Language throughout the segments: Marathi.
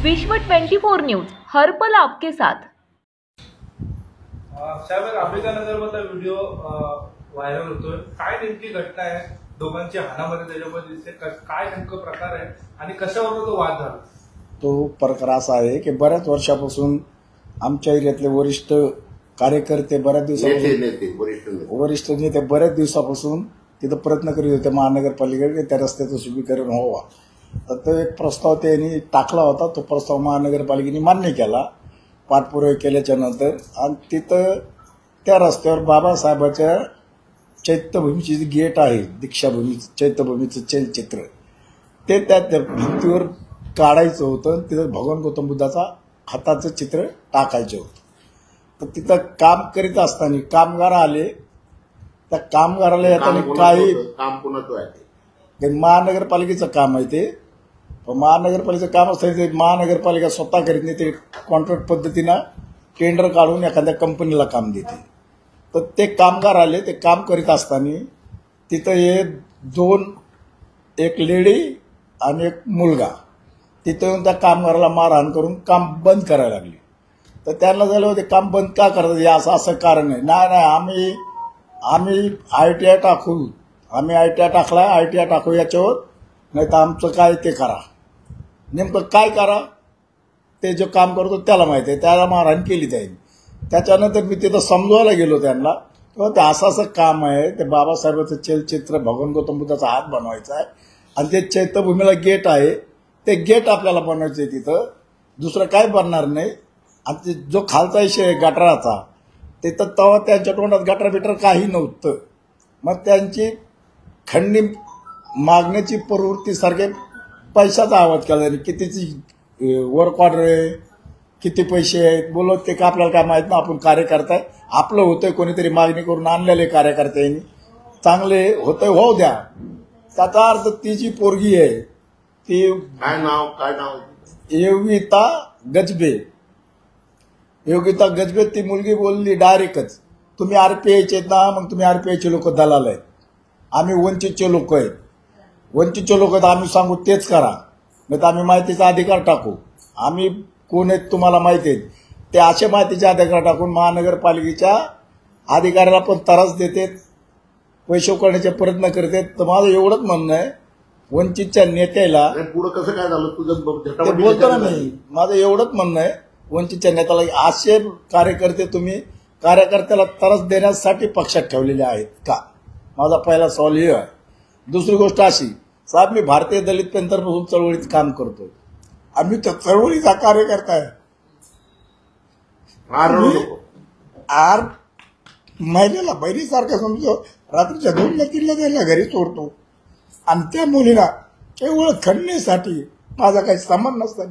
विश्व 24 न्यूज हर पल आपके साथ। साहेब, अंबिकानगरमधला व्हिडिओ व्हायरल होतोय, काय नेमकी घटना आहे? दोघांची हाणामारी त्याच्यामध्ये दिसते, काय नेमकं प्रकार आहे आणि कशावर तो वाद झाला? तो प्रकार असा आहे की बऱ्याच वर्षापासून आमच्या एरियातले वरिष्ठ कार्यकर्ते बऱ्याच दिवसापासून वरिष्ठ नेते बऱ्याच दिवसापासून तिथं प्रयत्न करीत होते महानगरपालिकेकडे त्या रस्त्याचं सुशोभीकरण व्हावा. तर तो एक प्रस्ताव त्यांनी टाकला होता. तो प्रस्ताव महानगरपालिकेने मान्य केला पाठपुरावे केल्याच्या नंतर. आणि तिथं त्या रस्त्यावर बाबासाहेबाच्या चैत्यभूमीची जी गेट आहे, दीक्षाभूमीचं चैत्यभूमीचं चलचित्र, ते त्या भिंतीवर काढायचं होतं. तिथं भगवान गौतम बुद्धाचा हाताचं चित्र टाकायचं होतं. तर तिथं काम करीत असताना कामगार आले. त्या कामगाराला येताना काही काम कोणाचं आहे ते महानगरपालिकेचं काम आहे. ते महानगरपालिकेचं काम असतं. ते महानगरपालिका स्वतः करीत नाही, ते कॉन्ट्रॅक्ट पद्धतीनं टेंडर काढून एखाद्या कंपनीला काम देते. तर ते कामगार आले. ते काम करीत असताना तिथं हे दोन, एक लेडी आणि एक मुलगा, तिथं येऊन त्या कामगाराला मारहाण करून काम बंद करायला लागले. तर त्यांना झालं होते काम बंद का करतात, असं कारण आहे. नाही आम्ही ITI टाकू, आम्ही ITI टाकला, ITI टाकू याच्यावर, नाही तर आमचं काय ते करा. नेमकं काय करा ते जो काम करतो त्याला माहिती आहे. त्याला मारहाण केली त्यांनी. त्याच्यानंतर मी तिथं समजवायला गेलो त्यांना, किंवा ते असं काम आहे. ते बाबासाहेबाचं चलचित्र भगवान गौतम बुद्धाचा हात बनवायचा आहे आणि ते चैत्यभूमीला गेट आहे. ते गेट आपल्याला बनवायचं आहे, तिथं दुसरं काय बनणार नाही. आणि जो खालचा विषय आहे गटाराचा, तिथं तेव्हा त्यांच्या तोंडात गटर बिटर काही नव्हतं. मग त्यांची खंडी मागण्याची प्रवृत्तीसारखे पैशाचा आवाज केला. कितीची वर्क ऑर्डर आहे, किती पैसे आहेत, बोलत ते का आपल्याला काय माहीत ना. आपण कार्यकर्ता आहे, आपलं होतंय, कोणीतरी मागणी करून आणलेले कार्यकर्त्यांनी, चांगले होतंय होऊ द्या. त्याचा अर्थ ती जी पोरगी आहे ती काय नाव योगिता गजबे ती मुलगी बोलली डायरेक्टच, तुम्ही RPIचे ना, मग तुम्ही RPIचे लोक दलाल आहेत, आम्ही वंचितचे लोक आहेत. वंचितचे लोक आहेत, आम्ही सांगू तेच करा, नाही तर आम्ही माहितीचा अधिकार टाकू. आम्ही कोण आहेत तुम्हाला माहिती आहेत. ते असे माहितीचे अधिकार टाकून महानगरपालिकेच्या अधिकाऱ्याला पण त्रास देतात, पैसे करण्याचे प्रयत्न करतात. तर माझं एवढंच म्हणणं आहे, वंचितच्या नेत्याला पुढे कसं काय झालं तुझं ते बोलतो ना मी, माझं एवढंच म्हणणं आहे, वंचितच्या नेत्याला असे कार्यकर्ते तुम्ही कार्यकर्त्याला त्रास देण्यासाठी पक्षात ठेवलेले आहेत का? माझा पहिला सवाल हे आहे. दुसरी गोष्ट अशी, साहेब मी भारतीय दलित पेंथरपासून चळवळीत काम करतोय. आम्ही त्या चळवळीचा कार्यकर्ता आहे. आर महिलेला बहिणीसारखं समजो, रात्रीच्या 2-3 त्याला घरी सोडतो. आणि त्या मुलीला केवळ खणण्यासाठी माझा काही संबंध नसतं.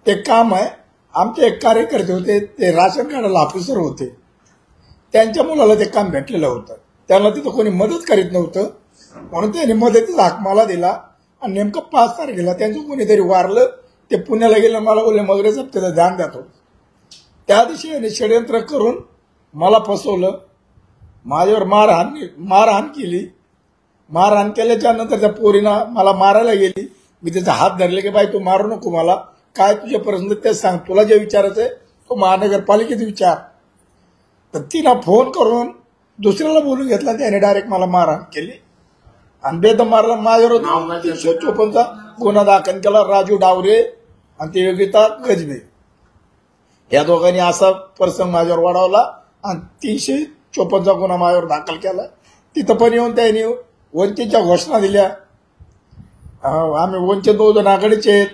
ते काम आहे. आमचे एक कार्यकर्ते होते, ते राशन कार्डाला ऑफिसर होते. त्यांच्या मुलाला ते काम भेटलेलं होतं. त्यांना तिथं कोणी मदत करीत नव्हतं, म्हणून त्यांनी मदतीचा हाक मला दिला. आणि नेमकं 5 तारखेला त्यांचं कोणीतरी वारलं. ते पुण्याला गेलं, मला बोलले मगरे साहेब त्याचं ध्यान द्या थोडं. त्या दिवशी यांनी षडयंत्र करून मला फसवलं. माझ्यावर मारहाण केली. मारहाण केल्याच्या नंतर त्या पोरीनं मला मारायला गेली. मी त्याचा हात धरले की बाई तू मारू नको मला, काय तुझे प्रश्न ते सांग, तुला जे विचारायचं आहे तो महानगरपालिकेत विचार. तर तिनं फोन करून दुसऱ्याला बोलून घेतला. त्याने डायरेक्ट मला मारहाण केली आणि बेदम मारला. माझ्यावर 354चा गुन्हा दाखल केला. राजू डावरे आणि ते योगिता गजबे या दोघांनी असा प्रसंग माझ्यावर वाढवला आणि 354चा गुन्हा माझ्यावर दाखल केला. तिथं पण येऊन त्यांनी वंचितच्या घोषणा दिल्या. आम्ही वंचित बहुजन आघाडीचे आहेत,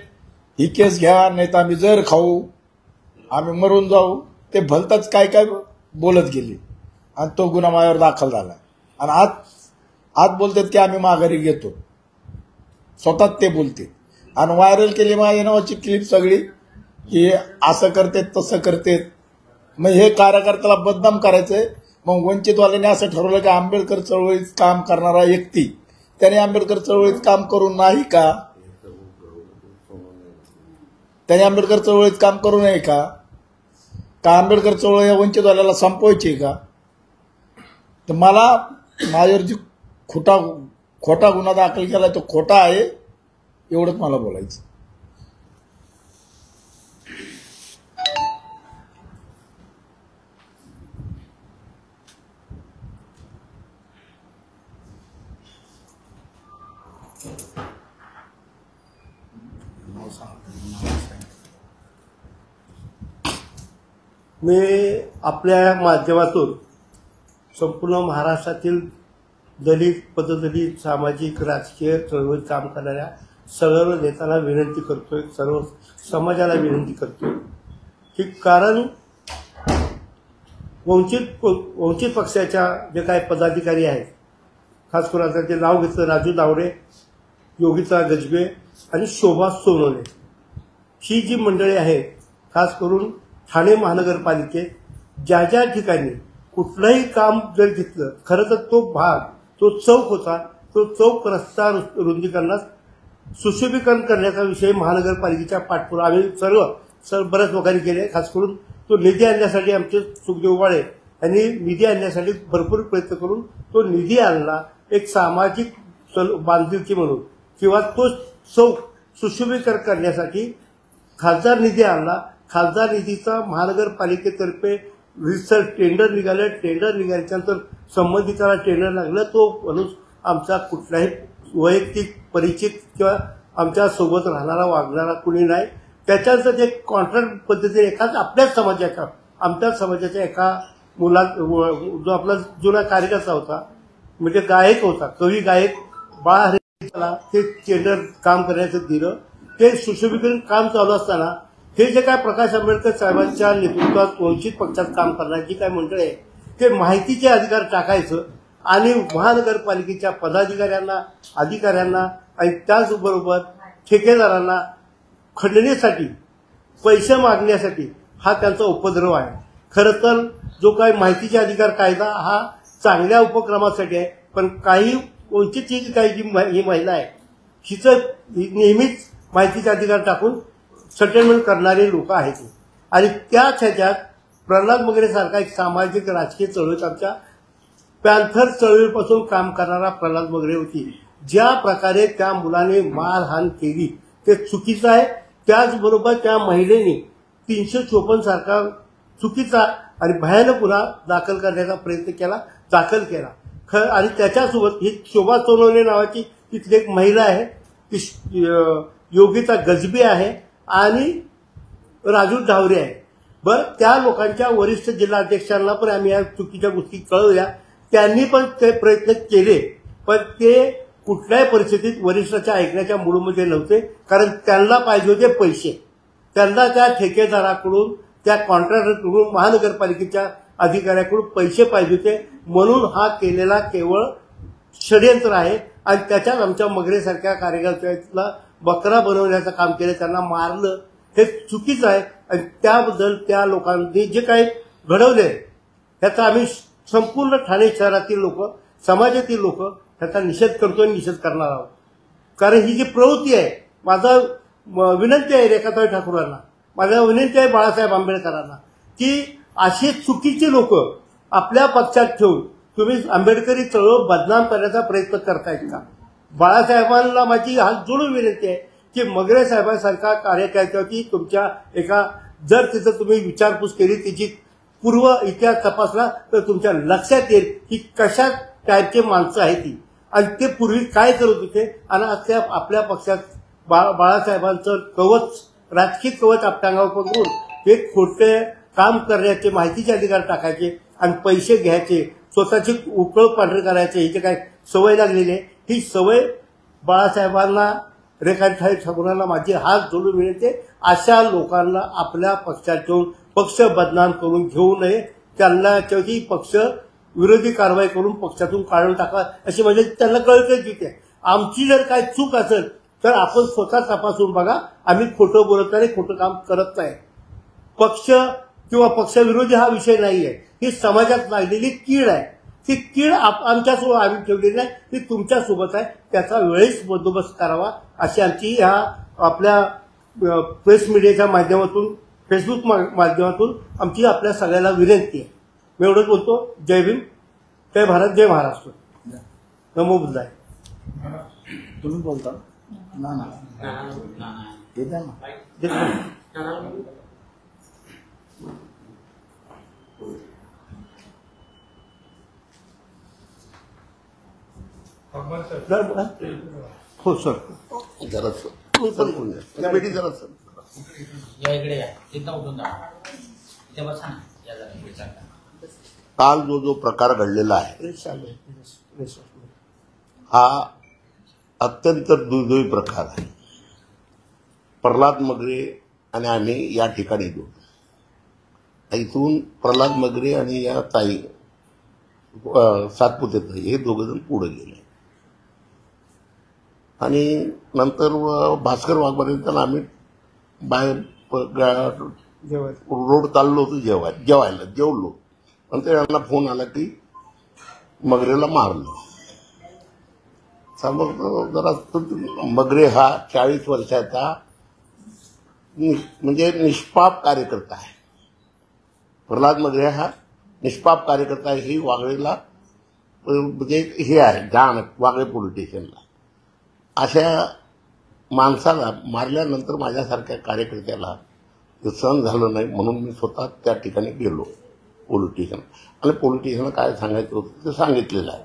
ही केस घ्या, नाही तर आम्ही जर खाऊ, आम्ही मरून जाऊ. ते भलतंच काय काय बोलत गेली आणि तो गुन्हा माझ्यावर दाखल झाला. आणि आज बोलतात की आम्ही माघारी घेतो. स्वतः ते बोलते आणि व्हायरल केली माझ्या नावाची क्लिप सगळी, की असं करतेत तसं करतेत. मग हे कार्यकर्त्याला बदनाम करायचंय. मग वंचितवाल्यांनी असं ठरवलं की आंबेडकर चळवळीत काम करणारा व्यक्ती त्याने आंबेडकर चळवळीत काम करू नाही का? त्याने आंबेडकर चळवळीत काम करू नये का? आंबेडकर चळवळ या वंचितवाल्याला संपवायची का? तर मला माझ्यावर जी खोटा गुन्हा दाखल केला तो खोटा आहे, एवढंच मला बोलायचं. मी आपल्या माध्यमातून संपूर्ण महाराष्ट्रातील दलित, पददलित, सामाजिक, राजकीय चळवळीत काम करणाऱ्या सर्व नेत्यांना विनंती करतोय, सर्व समाजाला विनंती करतोय की कारण वंचित पक्षाच्या जे काही पदाधिकारी आहेत, खास करून आता ते नाव घेतलं राजू दावरे, योगिता गजबे आणि शोभा सोनवणे, ही जी मंडळी आहेत, खास करून ठाणे महानगरपालिकेत ज्या ज्या ठिकाणी कुठलंही काम जर घेतलं, खरं तर तो भाग, तो चौक होता, तो चौक रस्ता रुंदीकरणास सुशोभीकरण करण्याचा विषय महानगरपालिकेच्या पाठपुरावा आम्ही सर्व बऱ्याच लोकांनी केले. खास करून तो निधी आणण्यासाठी आमचे सुखदेव वाळे यांनी निधी आणण्यासाठी भरपूर प्रयत्न करून तो निधी आणला. एक सामाजिक बांधिलकी म्हणून किंवा तो चौक सुशोभीकरण करण्यासाठी खासदार निधी आणला. खासदार निधीचा महानगरपालिकेतर्फे रिसर्च टेंडर निघालं. टेंडर निघाल्याच्यानंतर संबंधिताला टेंडर लागलं. तो माणूस आमचा कुठलाही वैयक्तिक परिचित किंवा आमच्या सोबत राहणारा वागणारा कुणी नाही. त्याच्यानंतर ते कॉन्ट्रॅक्ट पद्धतीने एकाच आपल्याच समाजाच्या, आमच्याच समाजाच्या एका मुलात, जो आपला जुना कार्यकर्ता होता, म्हणजे गायक होता, कवी गायक बाळा हरेला ते टेंडर काम करण्याचं दिलं. ते सुशोभीकरण काम चालू असताना हे जे काय प्रकाश आंबेडकर साहेबांच्या नेतृत्वात वंचित पक्षात काम करणारी जी काय मंडळ आहे, ते माहितीचे अधिकार टाकायचं आणि महानगरपालिकेच्या पदाधिकाऱ्यांना, अधिकाऱ्यांना आणि त्याचबरोबर ठेकेदारांना खंडणीसाठी पैसे मागण्यासाठी हा त्यांचा उपद्रव आहे. खरं तर जो काही माहितीचे अधिकार कायदा हा चांगल्या उपक्रमासाठी आहे, पण काही वंचितची काही जी ही महिला आहे, हिचं नेहमीच माहितीचे अधिकार टाकून सेटलमेंट करणारे लोक आहेत. आणि त्याच ह्याच्यात प्रल्हाद मगरेसारखा एक सामाजिक राजकीय चळवळीत आमच्या पॅन्थर चळवळीपासून काम करणारा प्रल्हाद मगरे होती. ज्या प्रकारे त्या मुलाने मारहाण केली ते चुकीचं आहे. त्याचबरोबर त्या महिलेने 354 सारखा चुकीचा आणि भयानक गुन्हा दाखल करण्याचा प्रयत्न केला, दाखल केला. आणि त्याच्यासोबत ही शोभा सोनवणे नावाची तिथली एक महिला आहे, ती योगिता गजबे आहे आणि राजू ढावरे आहे. बरं, त्या लोकांच्या वरिष्ठ जिल्हाध्यक्षांना पण आम्ही या चुकीच्या गोष्टी कळवल्या. त्यांनी पण ते प्रयत्न केले, पण ते कुठल्याही परिस्थितीत वरिष्ठाच्या ऐकण्याच्या मूडमध्ये नव्हते. कारण त्यांना पाहिजे होते पैसे, त्यांना त्या ठेकेदाराकडून, त्या कॉन्ट्रॅक्टरकडून, महानगरपालिकेच्या अधिकाऱ्याकडून पैसे पाहिजे होते. म्हणून हा केलेला केवळ षडयंत्र आहे. आणि त्याच्यात आमच्या मगरेसारख्या कार्यकर्त्याला बकरा बनवण्याचं काम केलं, त्यांना मारलं, हे चुकीचं आहे. आणि त्याबद्दल त्या लोकांनी जे काही घडवले त्याचा आम्ही संपूर्ण ठाणे शहरातील लोक, समाजातील लोक त्याचा निषेध करतोय, निषेध करणार आहोत. कारण ही जी प्रवृत्ती आहे, माझा विनंती आहे रेखाताई ठाकूरांना, माझ्या विनंती आहे बाळासाहेब आंबेडकरांना की अशी चुकीची लोक आपल्या पक्षात ठेवून तुम्ही आंबेडकरी चळवळ बदनाम करण्याचा प्रयत्न करतायत का? बाळासाहेबांना माझी हात जोडून विनंती आहे की मगरे साहेबांसारखा कार्यकर्त्यावरती तुमच्या एका, जर तिथं तुम्ही विचारपूस केली, तिची पूर्व इतिहास तपासला तर तुमच्या लक्षात येईल की कशा टाईपचे माणसं आहेत ती आणि ते पूर्वी काय करत होते. आणि आज आपल्या पक्षात बाळासाहेबांचं कवच, राजकीय कवच आपल्या अंगावर पकडून हे खोटे काम करण्याचे, माहितीचे अधिकार टाकायचे आणि पैसे घ्यायचे, स्वतःची उकळ पांढरी करायचे, ही जे काय सवय लागलेली आहे, ही सवय बाळासाहेबांना, रेखाताई ठाकूरांना माझी हात जोडून विनंती आहे, अशा लोकांना आपल्या पक्षात ठेवून पक्ष बदनाम करून घेऊ नये. त्यांना त्याची पक्ष विरोधी कारवाई करून पक्षातून काढून टाका अशी म्हणजे त्यांना कळतं की ते. आमची जर काय चूक असेल तर आपण स्वतः तपासून बघा. आम्ही खोटं बोलत नाही, खोटं काम करत नाही. पक्ष किंवा पक्षविरोधी हा विषय नाहीये, ही समाजात लागलेली कीड आहे. ती कीड आमच्यासोबत आम्ही ठेवलेली नाही, ती तुमच्यासोबत आहे. त्याचा वेळीच बंदोबस्त करावा अशी आमची ह्या आपल्या प्रेस मीडियाच्या माध्यमातून, फेसबुक माध्यमातून आमची आपल्या सगळ्याला विनंती आहे. मी एवढंच बोलतो. जय भीम, जय भारत, जय महाराष्ट्र, नमो बुद्धाय. तुम्ही बोलता ना येते ना. भगवान सर जर हो सर. जरासं सरकून द्या. बेटी जरासं. या इकडे या. तिथं उठून जा. इथे बसा ना. या जरा पुढे चालता. काल जो प्रकार घडलेला आहे प्रेस चालू आहे. प्रेस. हा अत्यंत दुर्दैवी प्रकार आहे. प्रल्हाद मगरे आणि आम्ही या ठिकाणी गेलो. इथून प्रल्हाद मगरे आणि या ताई सातपुते ताई हे दोघंजण पुढे गेले आणि नंतर भास्कर वाघमारेंना आम्ही बाहेर रोड चाललो होतो जेवायला जेवलो. नंतर यांना फोन आला की मगरेला मारलं. समोर जरा मगरे हा 40 वर्षाचा म्हणजे निष्पाप कार्यकर्ता आहे. प्रल्हाद मगरे हा निष्पाप कार्यकर्ता आहे. ही वागळेला म्हणजे हे आहे जाण वागळे पोलीस स्टेशनला. अशा माणसाला मारल्यानंतर माझ्यासारख्या कार्यकर्त्याला ते सहन झालं नाही म्हणून मी स्वतः त्या ठिकाणी गेलो पोलीस स्टेशन. आणि पोलीस स्टेशनला काय सांगायचं होतं ते सांगितलेलं आहे.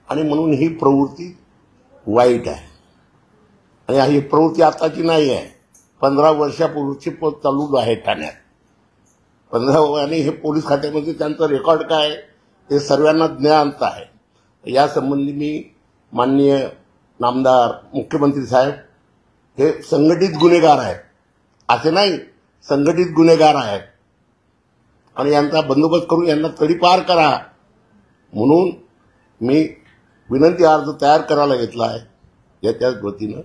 आणि म्हणून ही प्रवृत्ती वाईट आहे. आणि ही प्रवृत्ती आताची नाही आहे. 15 वर्षापूर्वीची चालू आहे ठाण्यात. 15 आणि हे पोलीस खात्यामध्ये त्यांचं रेकॉर्ड काय हे सर्वांना ज्ञात आहे. यासंबंधी मी माननीय नामदार मुख्यमंत्री साहेब हे संघटित गुन्हेगार आहेत असे नाही, संघटित गुन्हेगार आहेत आणि यांचा बंदोबस्त करून यांना तडीपार करा म्हणून मी विनंती अर्ज तयार करायला घेतला आहे याच्याच वतीनं.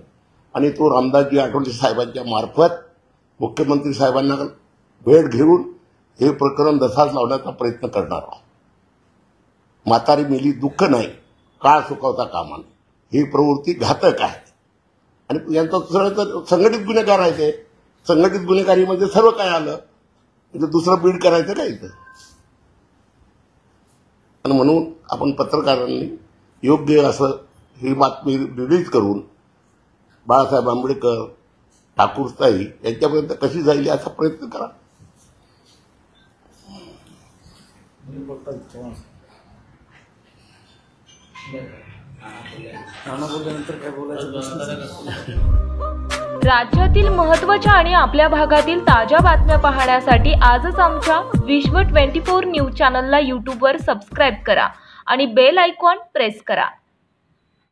आणि तो रामदासजी आठवले साहेबांच्या मार्फत मुख्यमंत्री साहेबांना भेट घेऊन हे प्रकरण दसाच लावण्याचा प्रयत्न करणार आहोत. म्हातारी मेली दुःख नाही, काळ सुकवता कामा नये. ही प्रवृत्ती घातक आहे आणि यांचा सरळ संघटित गुन्हेगार आहे. ते संघटित गुन्हेगारी म्हणजे सर्व काय आलं म्हणजे दुसरं बीड करायचं काय इथं. आणि म्हणून आपण पत्रकारांनी योग्य असं ही बातमी रिलीज करून बाळासाहेब आंबेडकर ठाकूरताई यांच्यापर्यंत कशी जाईल याचा प्रयत्न करा. राज्यातील महत्त्वाच्या आणि आपल्या भागातील ताज्या बातम्या पाहण्यासाठी आजच आमच्या विश्व 24 न्यूज चॅनलला यूट्यूबवर सबस्क्राईब करा आणि बेल आयकॉन प्रेस करा.